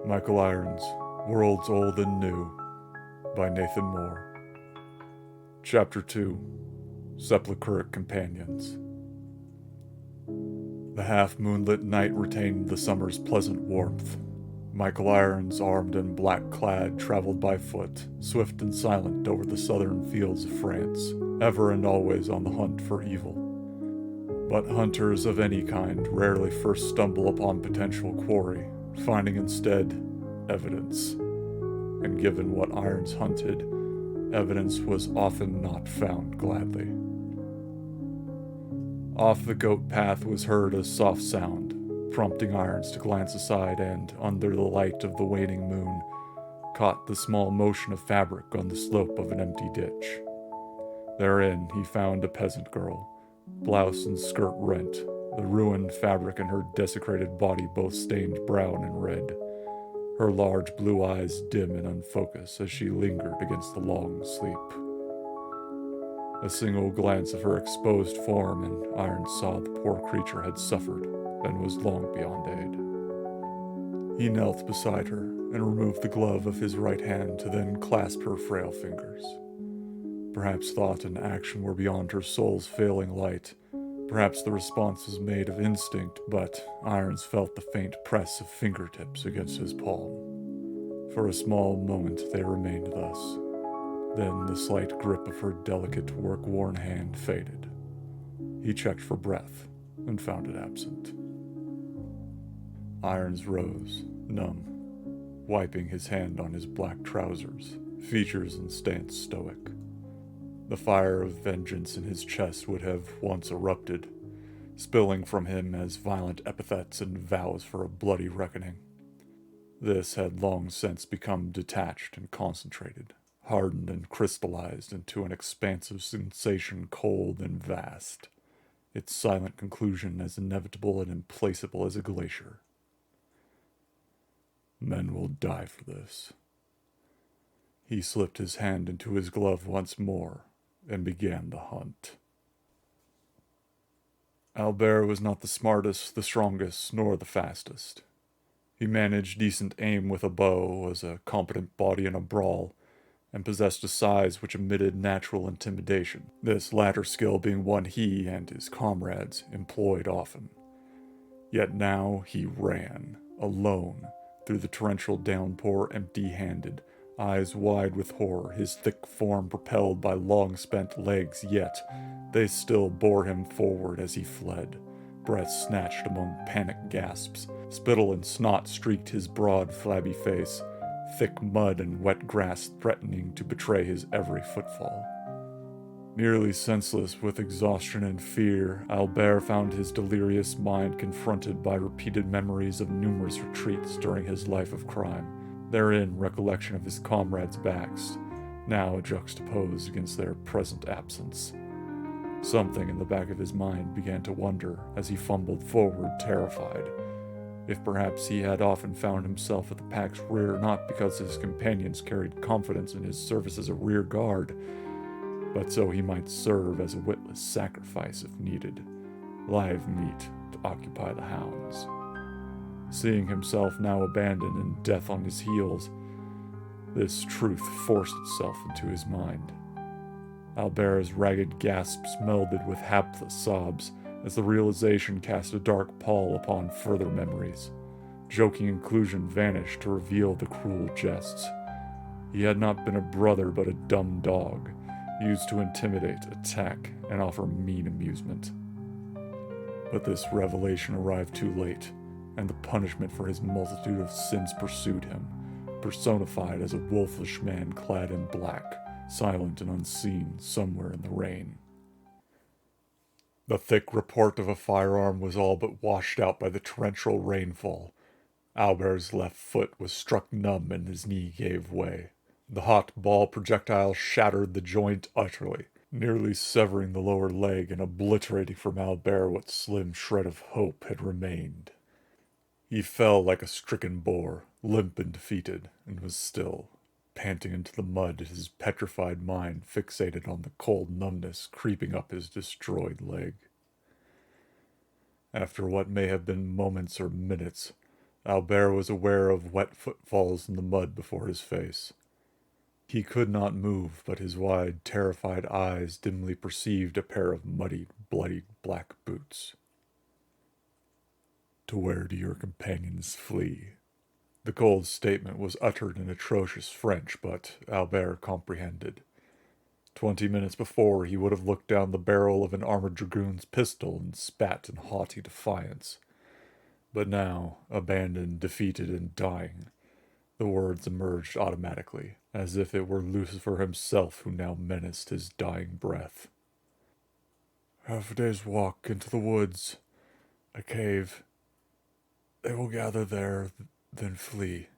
Michael Irons, Worlds Old and New, by Nathan Moore. Chapter 2, Sepulchric Companions. The half-moonlit night retained the summer's pleasant warmth. Michael Irons, armed and black-clad, traveled by foot, swift and silent over the southern fields of France, ever and always on the hunt for evil. But hunters of any kind rarely first stumble upon potential quarry, finding instead evidence. And given what Irons hunted, evidence was often not found gladly. Off the goat path was heard a soft sound, prompting Irons to glance aside and, under the light of the waning moon, caught the small motion of fabric on the slope of an empty ditch. Therein he found a peasant girl, blouse and skirt rent, the ruined fabric in her desecrated body both stained brown and red, her large blue eyes dim and unfocused as she lingered against the long sleep. A single glance of her exposed form, and Irons saw the poor creature had suffered and was long beyond aid. He knelt beside her and removed the glove of his right hand to then clasp her frail fingers. Perhaps thought and action were beyond her soul's failing light. Perhaps the response was made of instinct, but Irons felt the faint press of fingertips against his palm. For a small moment they remained thus. Then the slight grip of her delicate, work-worn hand faded. He checked for breath and found it absent. Irons rose, numb, wiping his hand on his black trousers, features and stance stoic. The fire of vengeance in his chest would have once erupted, spilling from him as violent epithets and vows for a bloody reckoning. This had long since become detached and concentrated, hardened and crystallized into an expansive sensation cold and vast, its silent conclusion as inevitable and implacable as a glacier. Men will die for this. He slipped his hand into his glove once more and began the hunt. Albert was not the smartest, the strongest, nor the fastest. He managed decent aim with a bow, was a competent body in a brawl, and possessed a size which emitted natural intimidation, this latter skill being one he and his comrades employed often. Yet now he ran, alone, through the torrential downpour empty-handed, eyes wide with horror, his thick form propelled by long-spent legs, yet they still bore him forward as he fled, breath snatched among panic gasps. Spittle and snot streaked his broad, flabby face, thick mud and wet grass threatening to betray his every footfall. Nearly senseless with exhaustion and fear, Albert found his delirious mind confronted by repeated memories of numerous retreats during his life of crime. Therein recollection of his comrades' backs, now juxtaposed against their present absence. Something in the back of his mind began to wonder as he fumbled forward, terrified, if perhaps he had often found himself at the pack's rear not because his companions carried confidence in his service as a rear guard, but so he might serve as a witless sacrifice if needed, live meat to occupy the hounds. Seeing himself now abandoned and death on his heels, this truth forced itself into his mind. Albert's ragged gasps melded with hapless sobs as the realization cast a dark pall upon further memories. Joking inclusion vanished to reveal the cruel jests. He had not been a brother but a dumb dog, used to intimidate, attack, and offer mean amusement. But this revelation arrived too late, and the punishment for his multitude of sins pursued him, personified as a wolfish man clad in black, silent and unseen somewhere in the rain. The thick report of a firearm was all but washed out by the torrential rainfall. Albert's left foot was struck numb and his knee gave way. The hot ball projectile shattered the joint utterly, nearly severing the lower leg and obliterating from Albert what slim shred of hope had remained. He fell like a stricken boar, limp and defeated, and was still, panting into the mud, his petrified mind fixated on the cold numbness creeping up his destroyed leg. After what may have been moments or minutes, Albert was aware of wet footfalls in the mud before his face. He could not move, but his wide, terrified eyes dimly perceived a pair of muddy, bloody black boots. To where do your companions flee? The cold statement was uttered in atrocious French, but Albert comprehended. 20 minutes before, he would have looked down the barrel of an armored dragoon's pistol and spat in haughty defiance. But now, abandoned, defeated, and dying, the words emerged automatically, as if it were Lucifer himself who now menaced his dying breath. Half a day's walk into the woods, a cave. They will gather there, then flee.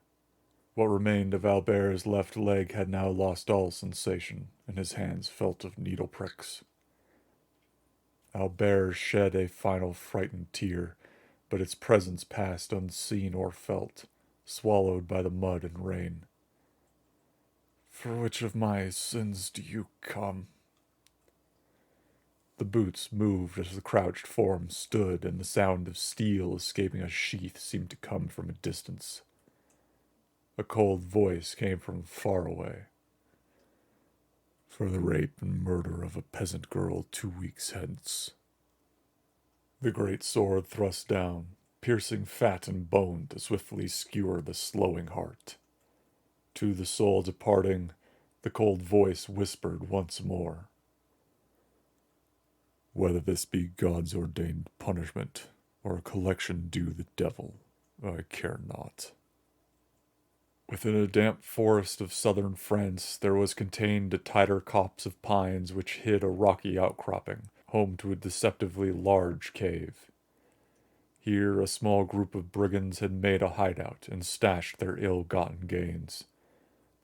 What remained of Albert's left leg had now lost all sensation, and his hands felt of needle pricks. Albert shed a final frightened tear, but its presence passed unseen or felt, swallowed by the mud and rain. For which of my sins do you come? The boots moved as the crouched form stood, and the sound of steel escaping a sheath seemed to come from a distance. A cold voice came from far away. For the rape and murder of a peasant girl 2 weeks hence. The great sword thrust down, piercing fat and bone to swiftly skewer the slowing heart. To the soul departing, the cold voice whispered once more. Whether this be God's ordained punishment, or a collection due the devil, I care not. Within a damp forest of southern France there was contained a tighter copse of pines which hid a rocky outcropping, home to a deceptively large cave. Here a small group of brigands had made a hideout and stashed their ill-gotten gains.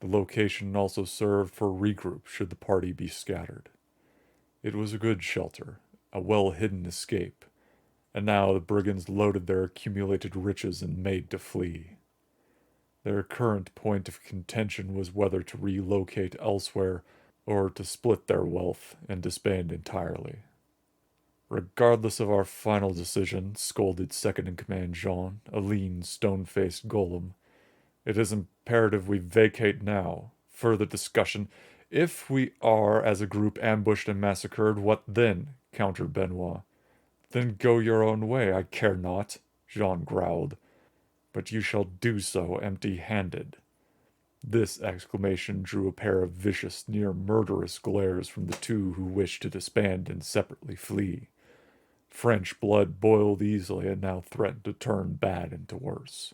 The location also served for regroup should the party be scattered. It was a good shelter, a well-hidden escape, and now the brigands loaded their accumulated riches and made to flee. Their current point of contention was whether to relocate elsewhere or to split their wealth and disband entirely. Regardless of our final decision, scolded second-in-command Jean, a lean, stone-faced golem, it is imperative we vacate now. Further discussion. If we are, as a group, ambushed and massacred, what then? Countered Benoit. Then go your own way, I care not, Jean growled. But you shall do so empty-handed. This exclamation drew a pair of vicious, near murderous glares from the two who wished to disband and separately flee. French blood boiled easily and now threatened to turn bad into worse.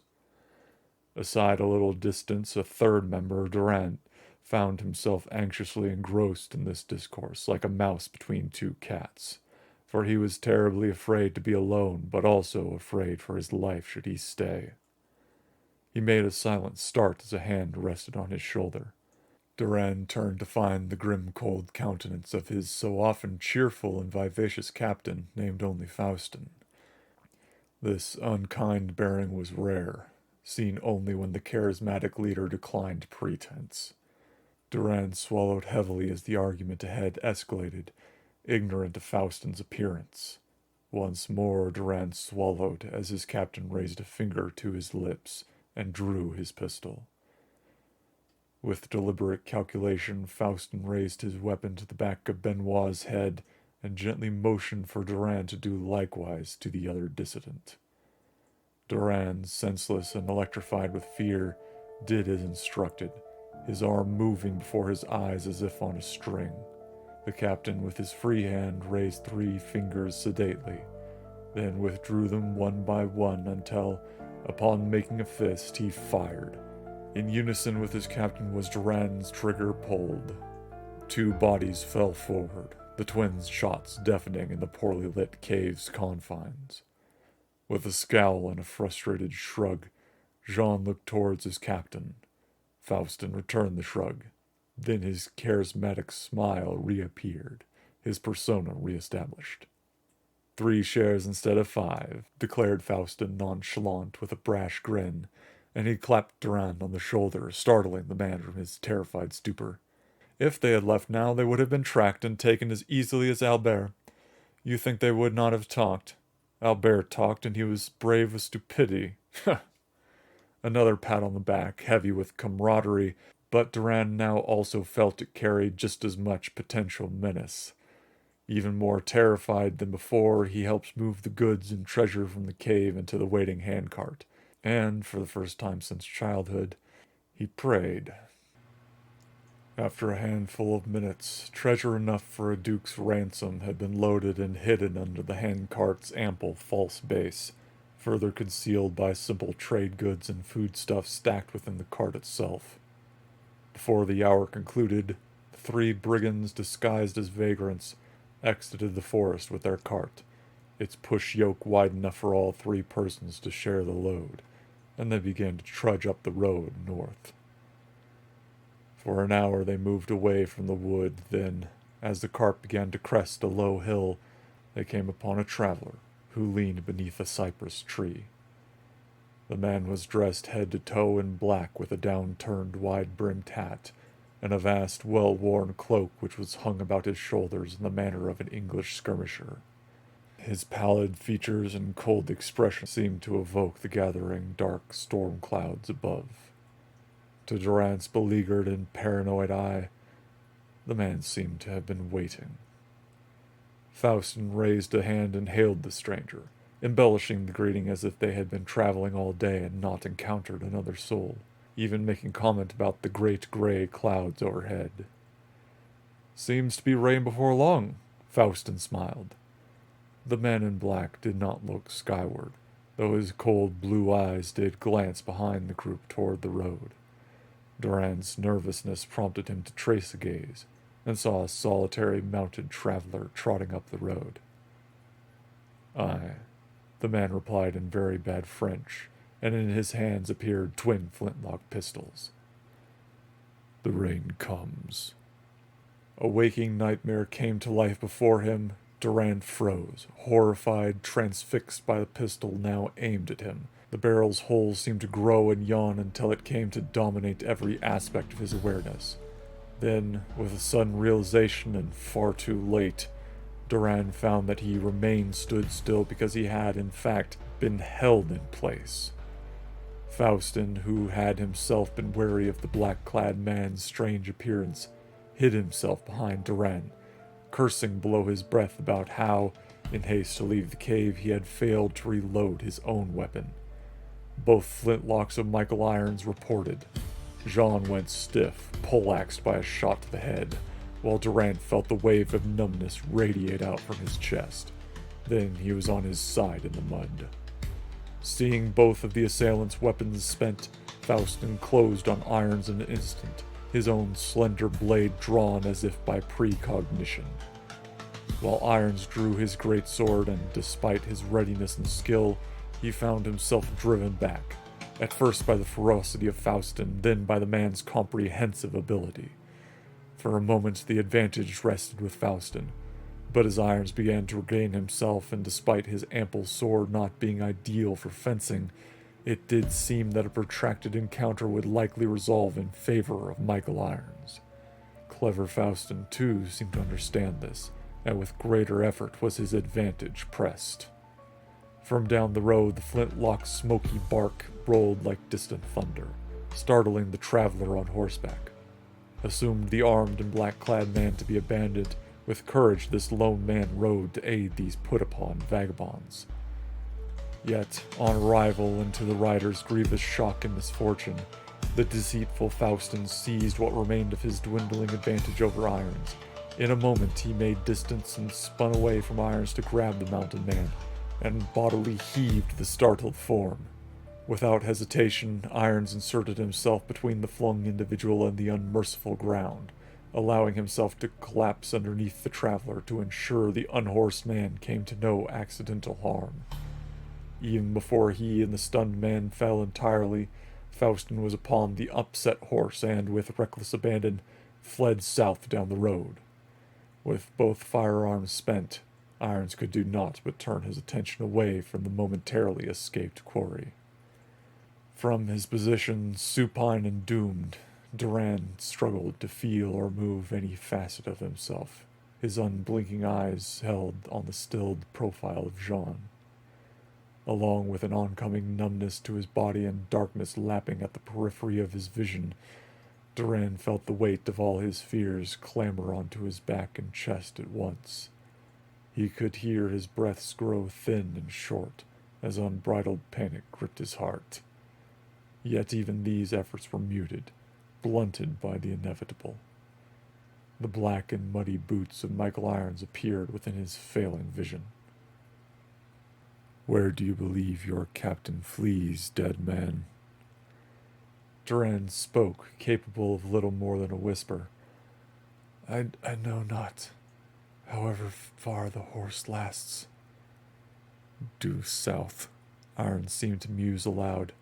Aside a little distance, a third member, Durand, found himself anxiously engrossed in this discourse, like a mouse between two cats, for he was terribly afraid to be alone, but also afraid for his life should he stay. He made a silent start as a hand rested on his shoulder. Durand turned to find the grim cold countenance of his so often cheerful and vivacious captain, named only Faustin. This unkind bearing was rare, seen only when the charismatic leader declined pretense. Durand swallowed heavily as the argument ahead escalated, ignorant of Faustin's appearance. Once more Durand swallowed as his captain raised a finger to his lips and drew his pistol. With deliberate calculation, Faustin raised his weapon to the back of Benoit's head and gently motioned for Durand to do likewise to the other dissident. Durand, senseless and electrified with fear, did as instructed, his arm moving before his eyes as if on a string. The captain, with his free hand, raised 3 fingers sedately, then withdrew them one by one until, upon making a fist, he fired. In unison with his captain was Durand's trigger pulled. 2 bodies fell forward, the twins' shots deafening in the poorly lit cave's confines. With a scowl and a frustrated shrug, Jean looked towards his captain. Faustin returned the shrug. Then his charismatic smile reappeared, his persona reestablished. 3 shares instead of 5, declared Faustin nonchalant with a brash grin, and he clapped Durand on the shoulder, startling the man from his terrified stupor. If they had left now, they would have been tracked and taken as easily as Albert. You think they would not have talked? Albert talked, and he was brave with stupidity. Another pat on the back, heavy with camaraderie, but Duran now also felt it carried just as much potential menace. Even more terrified than before, he helped move the goods and treasure from the cave into the waiting handcart. And, for the first time since childhood, he prayed. After a handful of minutes, treasure enough for a duke's ransom had been loaded and hidden under the handcart's ample false base, further concealed by simple trade goods and foodstuffs stacked within the cart itself. Before the hour concluded, the three brigands disguised as vagrants exited the forest with their cart, its push yoke wide enough for all three persons to share the load, and they began to trudge up the road north. For an hour they moved away from the wood, then, as the cart began to crest a low hill, they came upon a traveler who leaned beneath a cypress tree. The man was dressed head to toe in black with a down-turned wide-brimmed hat, and a vast, well-worn cloak which was hung about his shoulders in the manner of an English skirmisher. His pallid features and cold expression seemed to evoke the gathering dark storm clouds above. To Durant's beleaguered and paranoid eye, the man seemed to have been waiting. Faustin raised a hand and hailed the stranger, embellishing the greeting as if they had been traveling all day and not encountered another soul, even making comment about the great gray clouds overhead. "Seems to be rain before long," Faustin smiled. The man in black did not look skyward, though his cold blue eyes did glance behind the group toward the road. Duran's nervousness prompted him to trace a gaze, and saw a solitary mounted traveler trotting up the road. "Aye," the man replied in very bad French, and in his hands appeared twin flintlock pistols. "The rain comes." A waking nightmare came to life before him. Durand froze, horrified, transfixed by the pistol now aimed at him. The barrel's hole seemed to grow and yawn until it came to dominate every aspect of his awareness. Then, with a sudden realization and far too late, Durand found that he remained stood still because he had, in fact, been held in place. Faustin, who had himself been wary of the black-clad man's strange appearance, hid himself behind Durand, cursing below his breath about how, in haste to leave the cave, he had failed to reload his own weapon. Both flintlocks of Michael Irons reported. Jean went stiff, poleaxed by a shot to the head, while Durand felt the wave of numbness radiate out from his chest. Then he was on his side in the mud. Seeing both of the assailants' weapons spent, Faustin closed on Irons in an instant, his own slender blade drawn as if by precognition. While Irons drew his great sword, and despite his readiness and skill, he found himself driven back, at first by the ferocity of Faustin, then by the man's comprehensive ability. For a moment the advantage rested with Faustin, but as Irons began to regain himself, and despite his ample sword not being ideal for fencing, it did seem that a protracted encounter would likely resolve in favor of Michael Irons. Clever Faustin, too, seemed to understand this, and with greater effort was his advantage pressed. From down the road, the flintlock's smoky bark rolled like distant thunder, startling the traveler on horseback. Assumed the armed and black-clad man to be a bandit, with courage this lone man rode to aid these put-upon vagabonds. Yet, on arrival, and to the rider's grievous shock and misfortune, the deceitful Faustin seized what remained of his dwindling advantage over Irons. In a moment he made distance and spun away from Irons to grab the mounted man, and bodily heaved the startled form. Without hesitation, Irons inserted himself between the flung individual and the unmerciful ground, allowing himself to collapse underneath the traveler to ensure the unhorsed man came to no accidental harm. Even before he and the stunned man fell entirely, Faustin was upon the upset horse and, with reckless abandon, fled south down the road. With both firearms spent, Irons could do naught but turn his attention away from the momentarily escaped quarry. From his position, supine and doomed, Durand struggled to feel or move any facet of himself, his unblinking eyes held on the stilled profile of Jean. along with an oncoming numbness to his body and darkness lapping at the periphery of his vision. Duran felt the weight of all his fears clamber onto his back and chest at once. He could hear his breaths grow thin and short as unbridled panic gripped his heart. Yet even these efforts were muted, blunted by the inevitable. The black and muddy boots of Michael Irons appeared within his failing vision. "Where do you believe your captain flees, dead man?" Duran spoke, capable of little more than a whisper. I know not, however far the horse lasts." "Due south," Irons seemed to muse aloud,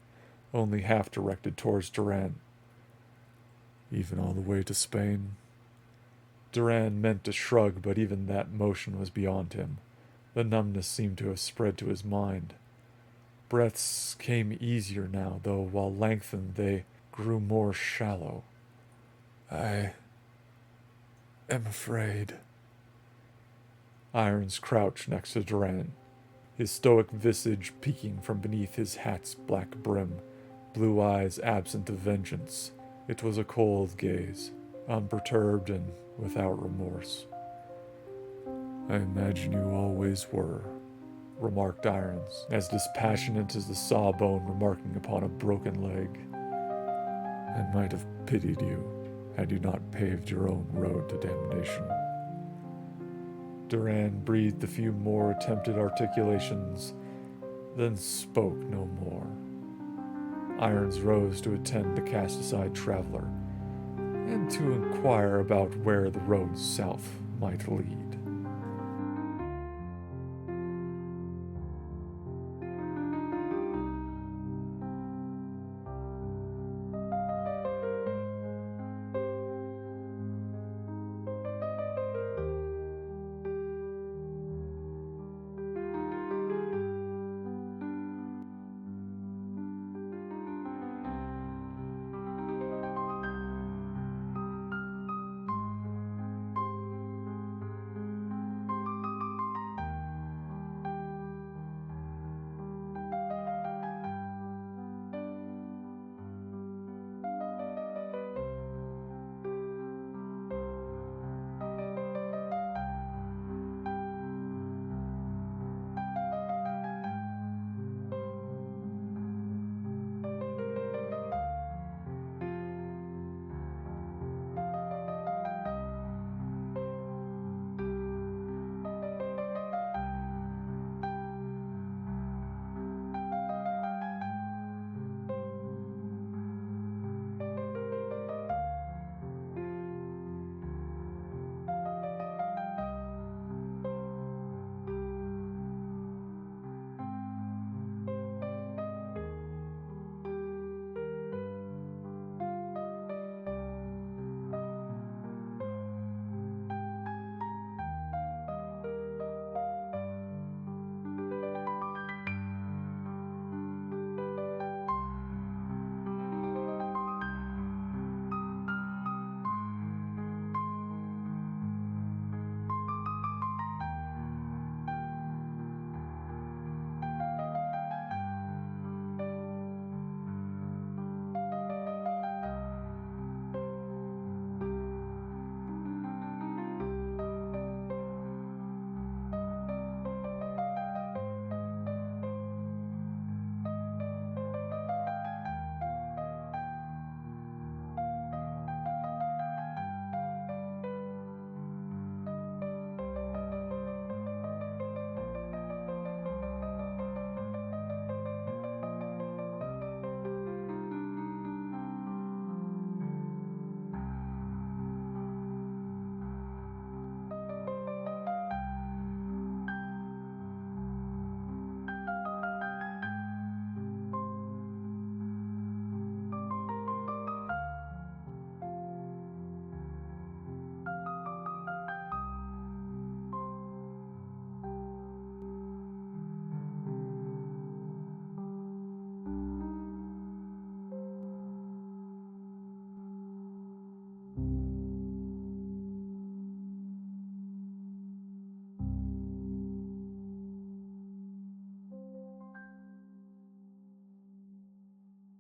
only half directed towards Duran. "Even all the way to Spain?" Duran meant to shrug, but even that motion was beyond him. The numbness seemed to have spread to his mind. Breaths came easier now, though while lengthened they grew more shallow. "I am afraid." Irons crouched next to Duran, his stoic visage peeking from beneath his hat's black brim, blue eyes absent of vengeance. It was a cold gaze, unperturbed and without remorse. "I imagine you always were," remarked Irons, as dispassionate as the sawbone remarking upon a broken leg. "I might have pitied you had you not paved your own road to damnation." Duran breathed a few more attempted articulations, then spoke no more. Irons rose to attend the cast-aside traveler, and to inquire about where the road south might lead.